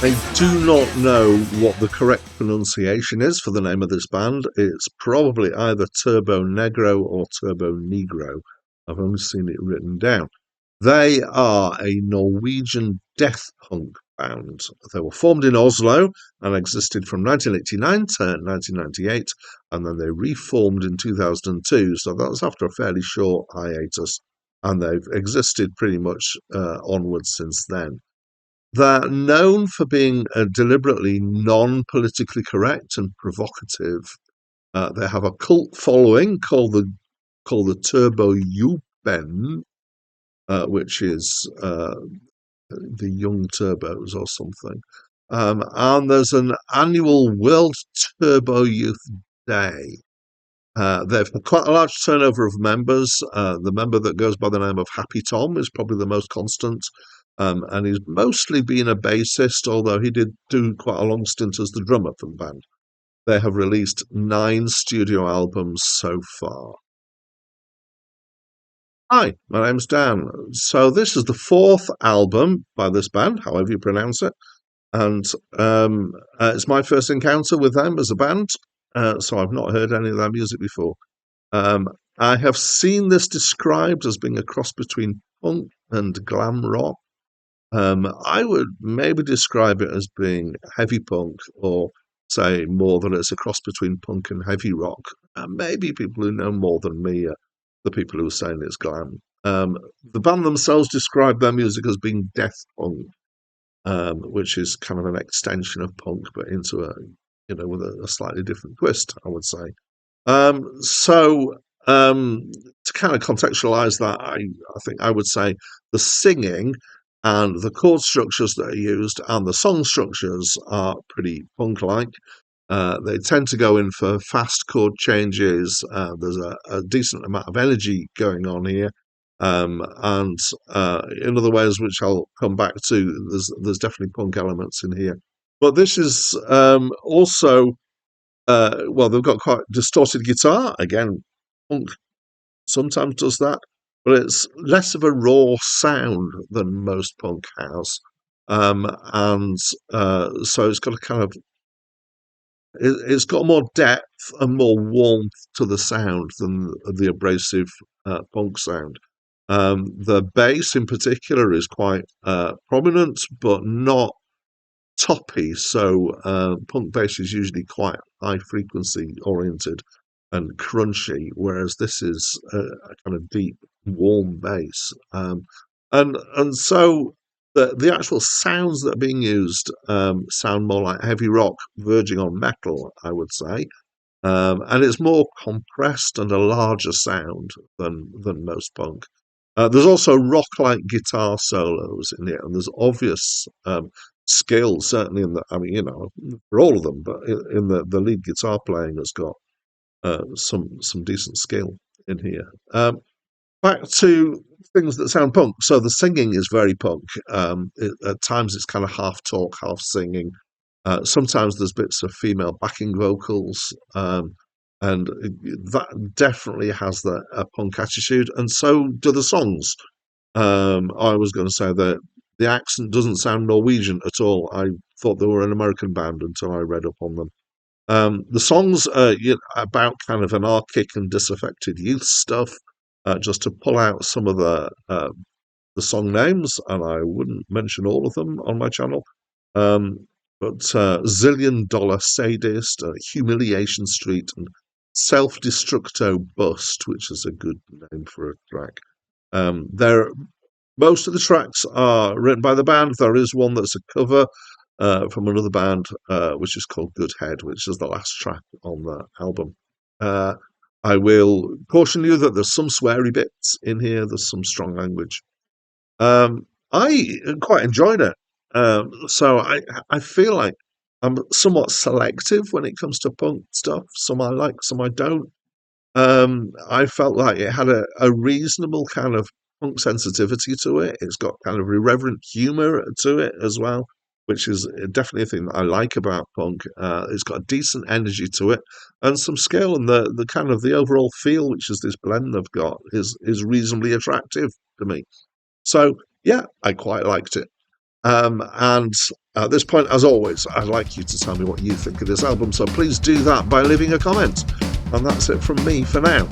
I do not know what the correct pronunciation is for the name of this band. It's probably either Turbonegro or Turbonegro. I've only seen it written down. They are a Norwegian death punk band. They were formed in Oslo and existed from 1989 to 1998, and then they reformed in 2002. So that was after a fairly short hiatus, and they've existed pretty much onwards since then. They're known for being deliberately non-politically correct and provocative. They have a cult following called the Turbo Yupen, which is the Young Turbos or something. And there's an annual World Turbo Youth Day. They've had quite a large turnover of members. The member that goes by the name of Happy Tom is probably the most constant. And he's mostly been a bassist, although he did do quite a long stint as the drummer for the band. They have released 9 studio albums so far. Hi, my name's Dan. So this is the 4th album by this band, however you pronounce it. And it's my first encounter with them as a band, so I've not heard any of their music before. Um, I have seen this described as being a cross between punk and glam rock. I would maybe describe it as being heavy punk, or say more that it's a cross between punk and heavy rock. Maybe people who know more than me are the people who are saying it's glam. The band themselves describe their music as being death punk, which is kind of an extension of punk, but into with a slightly different twist, I would say. So to kind of contextualize that, I think I would say the singing and the chord structures that are used and the song structures are pretty punk-like. They tend to go in for fast chord changes. There's a decent amount of energy going on here. And in other ways, which I'll come back to, there's definitely punk elements in here. But this is also, well, they've got quite distorted guitar. Again, punk sometimes does that, but it's less of a raw sound than most punk has. And so it's got a kind of, it's got more depth and more warmth to the sound than the abrasive punk sound. The bass in particular is quite prominent, but not toppy. So punk bass is usually quite high frequency oriented and crunchy, whereas this is a kind of deep, warm bass. And so the actual sounds that are being used sound more like heavy rock, verging on metal, I would say. And it's more compressed and a larger sound than most punk. There's also rock-like guitar solos in it, and there's obvious skill, certainly in the, I mean, for all of them, but in the lead guitar playing has got some decent skill in here. Back to things that sound punk. So the singing is very punk. At times it's kind of half talk, half singing. Sometimes there's bits of female backing vocals, and that definitely has a punk attitude, and so do the songs. I was going to say that the accent doesn't sound Norwegian at all. I thought they were an American band until I read up on them. The songs are about kind of anarchic and disaffected youth stuff. Just to pull out some of the song names, and I wouldn't mention all of them on my channel. But Zillion Dollar Sadist, Humiliation Street, and Self Destructo Bust, which is a good name for a track. Most of the tracks are written by the band. There is one that's a cover from another band, which is called Good Head, which is the last track on the album. I will caution you that there's some sweary bits in here. There's some strong language. I quite enjoyed it. So I feel like I'm somewhat selective when it comes to punk stuff. Some I like, some I don't. I felt like it had a reasonable kind of punk sensitivity to it. It's got kind of irreverent humour to it as well, which is definitely a thing that I like about punk. It's got a decent energy to it and some skill, and the kind of the overall feel, which is this blend they've got, is reasonably attractive to me. So yeah, I quite liked it. And At this point, as always, I'd like you to tell me what you think of this album, so please do that by leaving a comment. And that's it from me for now.